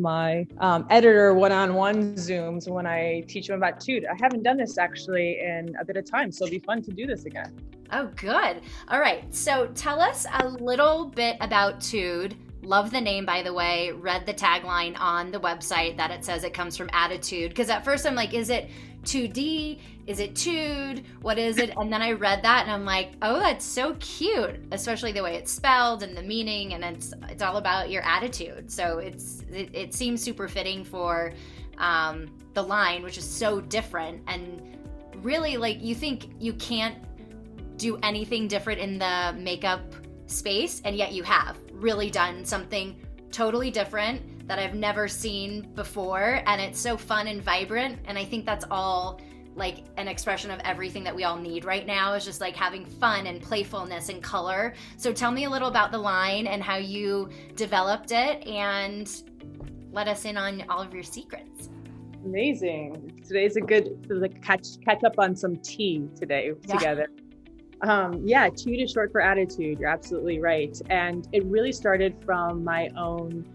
my editor one-on-one Zooms when I teach them about TooD. I haven't done this actually in a bit of time, so it'll be fun to do this again. Oh, good. All right. So tell us a little bit about TooD. Love the name, by the way. Read the tagline on the website that it says it comes from attitude. Because at first I'm like, is it 2D? Is it TooD? What is it? And then I read that and I'm like, oh, that's so cute. Especially the way it's spelled and the meaning, and it's all about your attitude. So it seems super fitting for the line, which is so different. And really, like, you think you can't do anything different in the makeup space, and yet you have really done something totally different that I've never seen before, and it's so fun and vibrant. And I think that's all like an expression of everything that we all need right now, is just like having fun and playfulness and color. So tell me a little about the line and how you developed it, and let us in on all of your secrets. Amazing. Today's a good catch up on some tea today together. TooD is short for attitude. You're absolutely right. And it really started from my own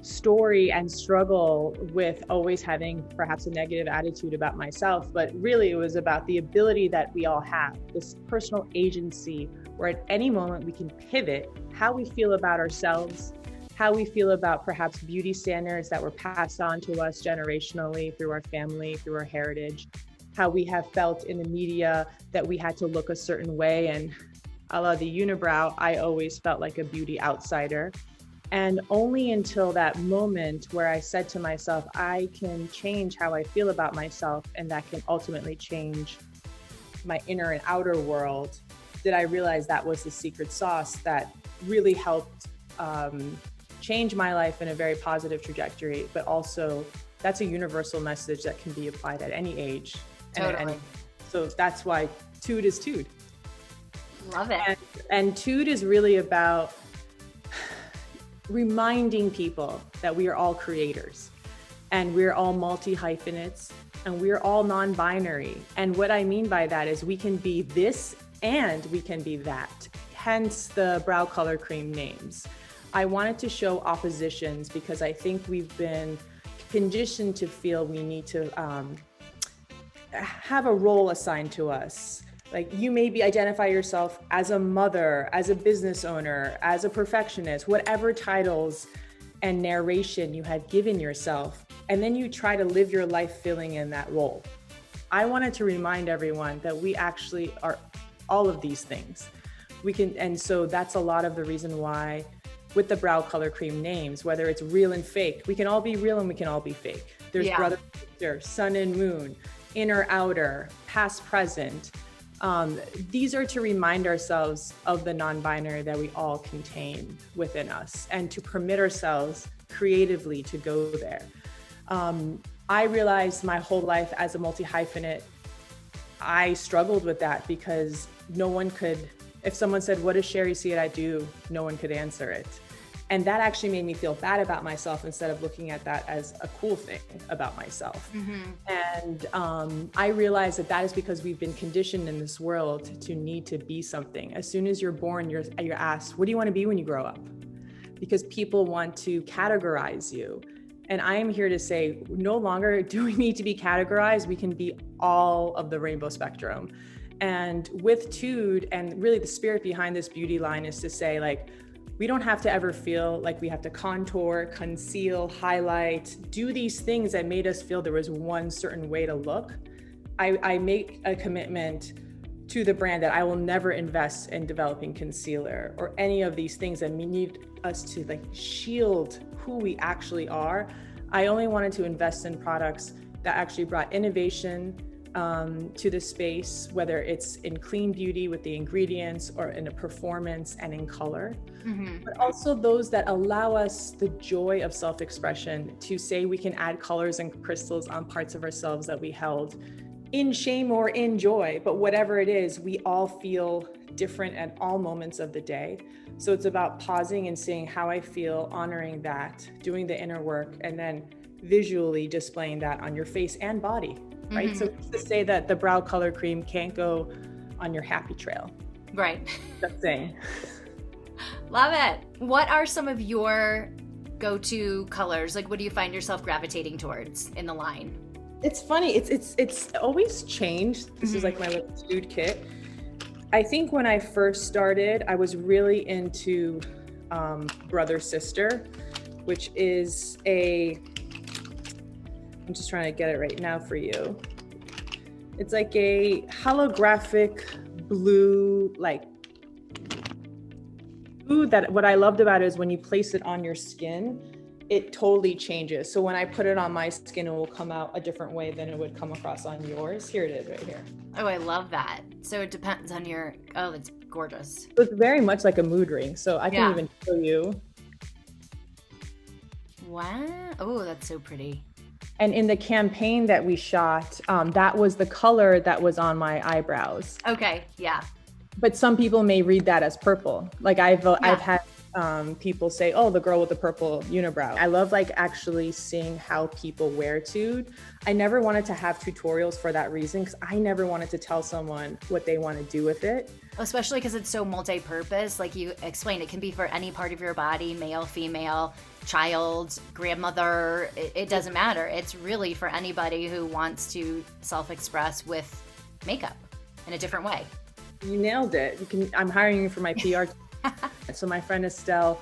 story and struggle with always having perhaps a negative attitude about myself. But really, it was about the ability that we all have, this personal agency, where at any moment we can pivot how we feel about ourselves, how we feel about perhaps beauty standards that were passed on to us generationally through our family, through our heritage, how we have felt in the media that we had to look a certain way. And a la the unibrow, I always felt like a beauty outsider. And only until that moment where I said to myself, I can change how I feel about myself, and that can ultimately change my inner and outer world, did I realize that was the secret sauce that really helped change my life in a very positive trajectory. But also, that's a universal message that can be applied at any age. Totally. So that's why TooD is TooD. Love it. And TooD is really about reminding people that we are all creators, and we're all multi-hyphenates, and we're all non-binary. And what I mean by that is we can be this and we can be that, hence the brow color cream names. I wanted to show oppositions because I think we've been conditioned to feel we need to have a role assigned to us. Like, you maybe identify yourself as a mother, as a business owner, as a perfectionist, whatever titles and narration you had given yourself, and then you try to live your life filling in that role. I wanted to remind everyone that we actually are all of these things. And so that's a lot of the reason why with the brow color cream names, whether it's real and fake, we can all be real and we can all be fake. There's brother, sister, sun and moon, inner, outer, past, present. These are to remind ourselves of the non-binary that we all contain within us, and to permit ourselves creatively to go there. I realized my whole life as a multi-hyphenate, I struggled with that because no one could, if someone said, what does Shari Siadat do? No one could answer it. And that actually made me feel bad about myself instead of looking at that as a cool thing about myself. And I realized that is because we've been conditioned in this world to need to be something. As soon as you're born, you're asked, what do you want to be when you grow up? Because people want to categorize you. And I am here to say, no longer do we need to be categorized. We can be all of the rainbow spectrum. And with TooD, and really the spirit behind this beauty line is to say, like, we don't have to ever feel like we have to contour, conceal, highlight, do these things that made us feel there was one certain way to look. I make a commitment to the brand that I will never invest in developing concealer or any of these things that need us to like shield who we actually are. I only wanted to invest in products that actually brought innovation to the space, whether it's in clean beauty with the ingredients or in a performance and in color, but also those that allow us the joy of self-expression to say we can add colors and crystals on parts of ourselves that we held in shame or in joy, but whatever it is, we all feel different at all moments of the day. So it's about pausing and seeing how I feel, honoring that, doing the inner work, and then visually displaying that on your face and body. Right? So it's to say that the brow color cream can't go on your happy trail. Right. Just saying. Love it. What are some of your go-to colors? Like, what do you find yourself gravitating towards in the line? It's funny. It's always changed. This is like my little TooD kit. I think when I first started, I was really into Brother Sister, which is I'm just trying to get it right now for you. It's like a holographic blue, like blue, that what I loved about it is when you place it on your skin, it totally changes. So when I put it on my skin, it will come out a different way than it would come across on yours. Here it is right here. Oh, I love that. So it depends on your, oh, that's gorgeous. So it's very much like a mood ring. So I can even show you. Wow. Oh, that's so pretty. And in the campaign that we shot, that was the color that was on my eyebrows. Okay, yeah. But some people may read that as purple. Like I've had people say, oh, the girl with the purple unibrow. I love like actually seeing how people wear TooD. I never wanted to have tutorials for that reason, because I never wanted to tell someone what they want to do with it. Especially because it's so multi-purpose. Like you explained, it can be for any part of your body, male, female, child, grandmother, it doesn't matter. It's really for anybody who wants to self-express with makeup in a different way. You nailed it. I'm hiring you for my PR. So my friend Estelle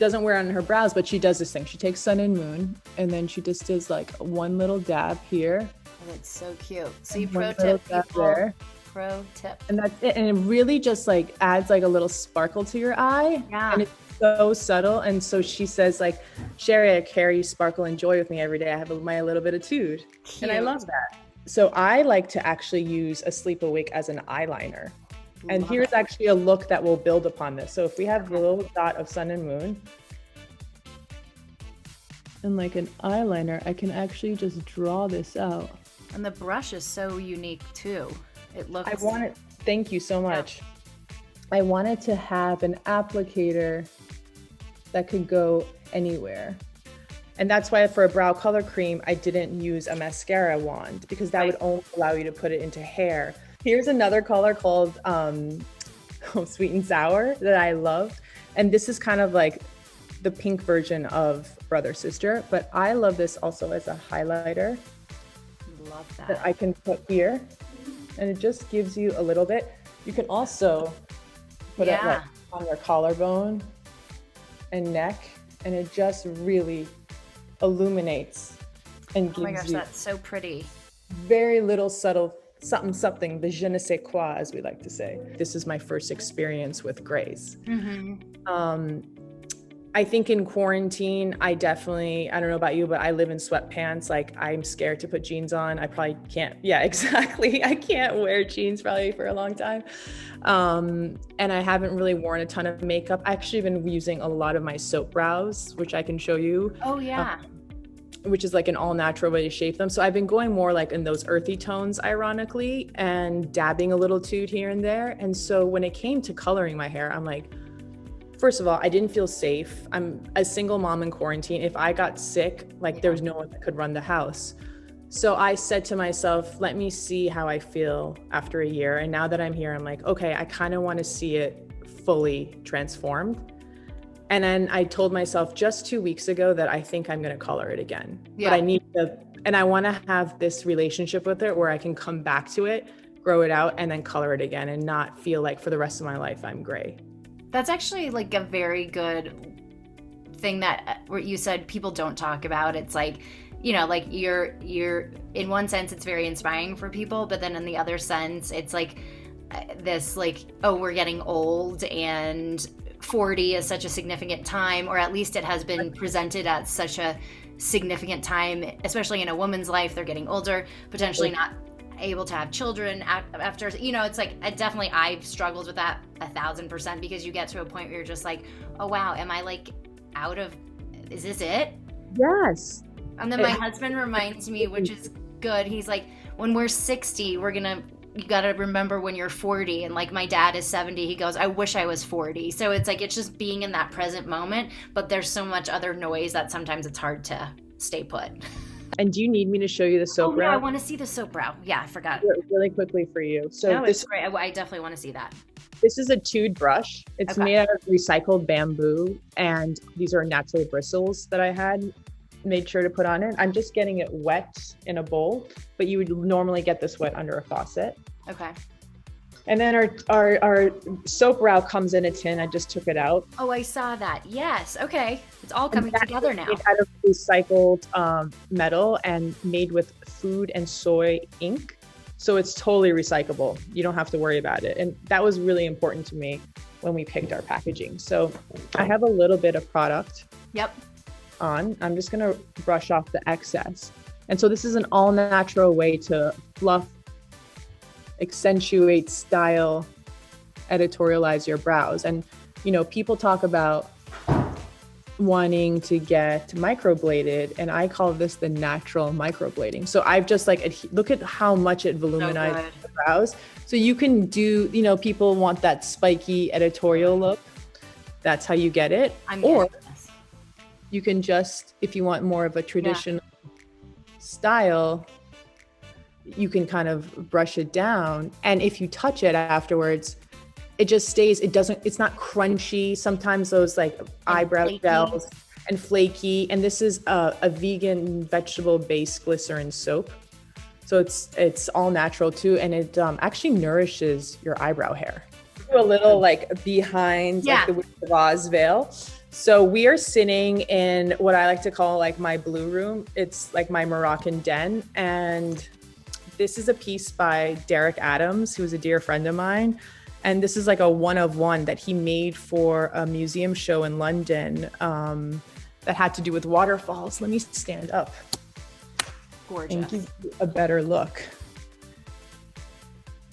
doesn't wear it on her brows, but she does this thing. She takes sun and moon, and then she just does like one little dab here. Oh, that's so cute. So you pro tip people. There. Pro tip. And that's it. And it really just like adds like a little sparkle to your eye. Yeah. And it's so subtle. And so she says like, Shari, I carry sparkle and joy with me every day. I have my little bit of TooD. Cute. And I love that. So I like to actually use a Sleep Awake as an eyeliner. And here's actually a look that will build upon this. So if we have the little dot of sun and moon and like an eyeliner, I can actually just draw this out. And the brush is so unique too. It looks. Thank you so much. Yeah. I wanted to have an applicator that could go anywhere. And that's why for a brow color cream, I didn't use a mascara wand, because that would only allow you to put it into hair. Here's another color called Sweet and Sour that I loved. And this is kind of like the pink version of Brother Sister, but I love this also as a highlighter. Love that I can put here. And it just gives you a little bit. You can also put it like on your collarbone and neck, and it just really illuminates and gives you. Oh my gosh, that's so pretty. Very little subtle something, the je ne sais quoi, as we like to say. This is my first experience with grays. I think in quarantine, I don't know about you, but I live in sweatpants. Like I'm scared to put jeans on. I probably can't. Yeah, exactly. I can't wear jeans probably for a long time. And I haven't really worn a ton of makeup. I've actually been using a lot of my soap brows, which I can show you. Oh yeah. Which is like an all natural way to shape them. So I've been going more like in those earthy tones, ironically, and dabbing a little TooD here and there. And so when it came to coloring my hair, I'm like, first of all, I didn't feel safe. I'm a single mom in quarantine. If I got sick, like there was no one that could run the house. So I said to myself, let me see how I feel after a year. And now that I'm here, I'm like, okay, I kind of want to see it fully transformed. And then I told myself just 2 weeks ago that I think I'm going to color it again. Yeah. But I need to, and I want to have this relationship with it where I can come back to it, grow it out, and then color it again and not feel like for the rest of my life I'm gray. That's actually like a very good thing that where you said people don't talk about. It's like, you know, like you're in one sense it's very inspiring for people, but then in the other sense it's like this like, oh, we're getting old and 40 is such a significant time, or at least it has been presented at such a significant time, especially in a woman's life. They're getting older, potentially not able to have children after, you know, it's like I've struggled with that 1,000%, because you get to a point where you're just like, oh wow, am I like out of, is this it? Yes. And then my husband reminds me, which is good, he's like, when we're 60, you got to remember when you're 40. And like my dad is 70, he goes, I wish I was 40. So it's like, it's just being in that present moment, but there's so much other noise that sometimes it's hard to stay put. And do you need me to show you the soap brow? Yeah, I want to see the soap brow. Yeah, I forgot. Really quickly for you. So no, it's great. I definitely want to see that. This is a TooD brush. It's Okay. made out of recycled bamboo, and these are natural bristles that I had made sure to put on it. I'm just getting it wet in a bowl, but you would normally get this wet under a faucet. Okay. And then our soap brow comes in a tin. I just took it out. Oh, I saw that. Yes. Okay. It's all coming together now. Made out of recycled metal and made with food and soy ink. So it's totally recyclable. You don't have to worry about it. And that was really important to me when we picked our packaging. So I have a little bit of product Yep. on. I'm just going to brush off the excess. And so this is an all natural way to fluff, accentuate, style, editorialize your brows. And, you know, people talk about wanting to get microbladed, and I call this the natural microblading. So I've just like, look at how much it voluminizes the brows. So you can do, you know, people want that spiky editorial look. That's how you get it. Or you can just, if you want more of a traditional style, you can kind of brush it down. And if you touch it afterwards, it just stays, it's not crunchy. Sometimes those like eyebrow gels and flaky. And this is a vegan vegetable-based glycerin soap. So it's all natural too. And it actually nourishes your eyebrow hair. Do a little like behind like the Wizard of Oz veil. So we are sitting in what I like to call like my blue room. It's like my Moroccan den. And this is a piece by Derek Adams, who is a dear friend of mine. And this is like a one of one that he made for a museum show in London that had to do with waterfalls. Let me stand up. Gorgeous. And give you a better look.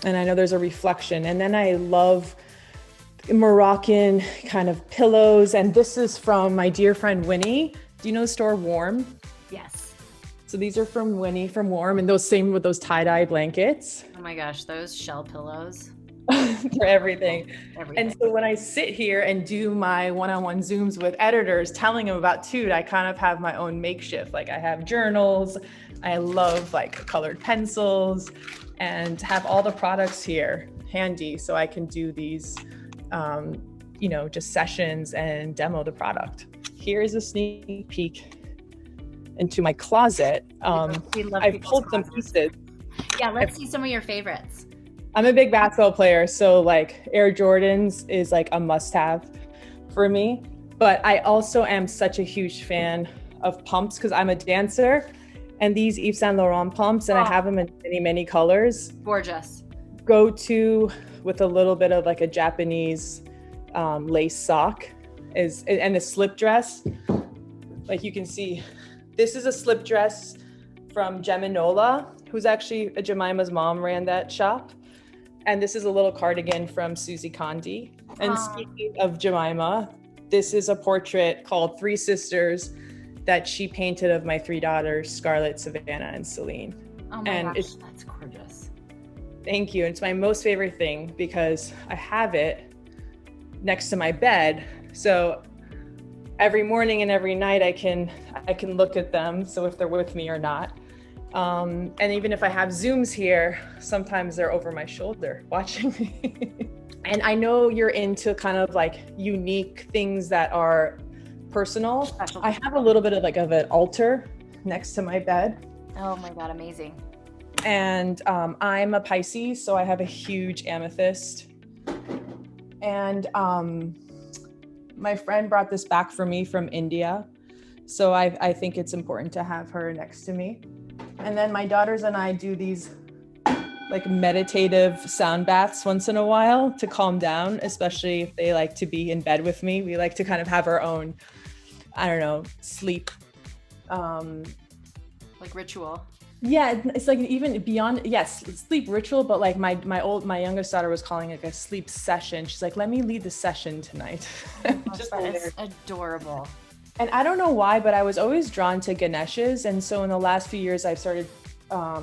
And I know there's a reflection. And then I love Moroccan kind of pillows. And this is from my dear friend Winnie. Do you know the store Warm? Yes. So these are from Winnie from Warm, and those same with those tie-dye blankets. Oh my gosh, those shell pillows. For everything. And so when I sit here and do my one-on-one Zooms with editors, telling them about TooD, I kind of have my own makeshift. Like I have journals, I love like colored pencils, and have all the products here handy so I can do these, you know, just sessions and demo the product. Here's a sneak peek into my closet. I've pulled some pieces. Yeah, let's see some of your favorites. I'm a big basketball player, so like Air Jordans is like a must-have for me. But I also am such a huge fan of pumps because I'm a dancer, and these Yves Saint Laurent pumps, and I have them in many, many colors. Gorgeous. Go to with a little bit of like a Japanese lace sock and a slip dress. Like you can see, this is a slip dress from Geminola, who's actually Jemima's mom ran that shop. And this is a little cardigan from Susie Condi. And speaking of Jemima, this is a portrait called Three Sisters that she painted of my three daughters, Scarlett, Savannah, and Celine. Oh my gosh, that's gorgeous. Thank you. It's my most favorite thing because I have it next to my bed. So every morning and every night I can look at them. So if they're with me or not. And even if I have Zooms here, sometimes they're over my shoulder watching me. And I know you're into kind of like unique things that are personal. I have a little bit of like of an altar next to my bed. Oh my God, amazing. And I'm a Pisces, so I have a huge amethyst. And my friend brought this back for me from India. So I think it's important to have her next to me. And then my daughters and I do these like meditative sound baths once in a while to calm down, especially if they like to be in bed with me. We like to kind of have our own, I don't know, sleep. Like ritual. Yeah, it's like even beyond, yes, sleep ritual, but like my youngest daughter was calling it a sleep session. She's like, let me lead the session tonight. It's adorable. And I don't know why, but I was always drawn to Ganeshas. And so in the last few years, I've started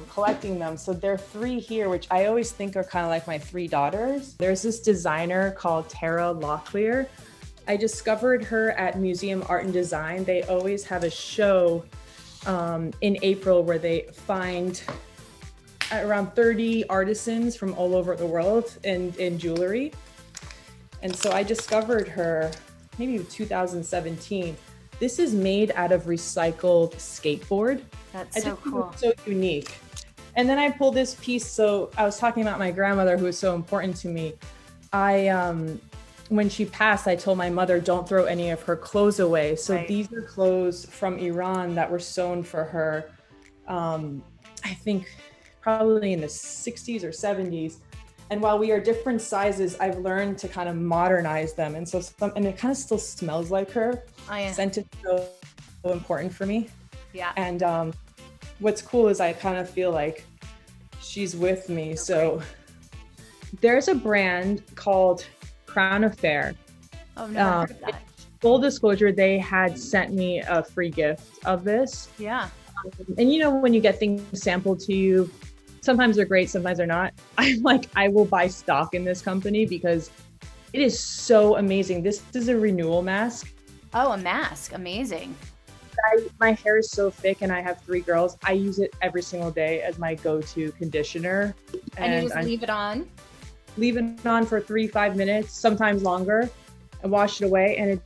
collecting them. So there are three here, which I always think are kind of like my three daughters. There's this designer called Tara Locklear. I discovered her at Museum Art and Design. They always have a show in April where they find around 30 artisans from all over the world in jewelry. And so I discovered her maybe 2017. This is made out of recycled skateboard. That's so cool. So unique. And then I pulled this piece. So I was talking about my grandmother, who was so important to me. When she passed, I told my mother, don't throw any of her clothes away. So these are clothes from Iran that were sewn for her. I think probably in the 60s or 70s. And while we are different sizes, I've learned to kind of modernize them. And so and it kind of still smells like her. Oh, yeah. Scent is so important for me. Yeah. And what's cool is I kind of feel like she's with me. So there's a brand called Crown Affair. Oh, no, I've heard of that. Full disclosure, they had sent me a free gift of this. Yeah. And you know, when you get things sampled to you, sometimes they're great, sometimes they're not. I'm like, I will buy stock in this company because it is so amazing. This is a renewal mask. Oh, a mask. Amazing. My hair is so thick and I have 3 girls. I use it every single day as my go-to conditioner. And you just leave it on? Leave it on for 3-5 minutes, sometimes longer, and wash it away. And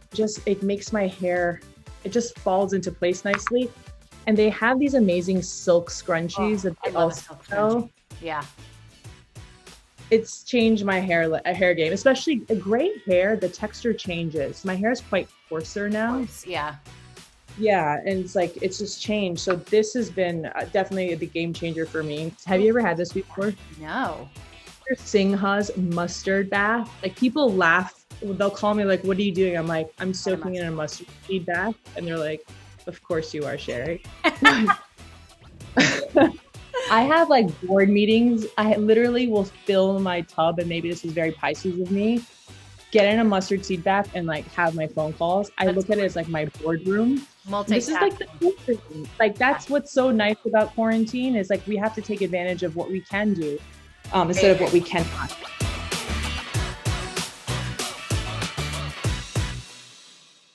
it makes my hair, it just falls into place nicely. And they have these amazing silk scrunchies that they also sell. Yeah. It's changed my hair game, especially gray hair. The texture changes. My hair is quite coarser now. Yeah. Yeah, and it's just changed. So this has been definitely the game changer for me. Have you ever had this before? No. Singha's mustard bath. Like, people laugh. They'll call me like, "What are you doing?" I'm like, "I'm soaking in a mustard seed bath," and they're like, "Of course you are, Shari." I have like board meetings. I literally will fill my tub, and maybe this is very Pisces of me, get in a mustard seed bath and like have my phone calls. I look at it as like my boardroom. This is like the cool thing. Like, that's what's so nice about quarantine is like we have to take advantage of what we can do instead of what we cannot.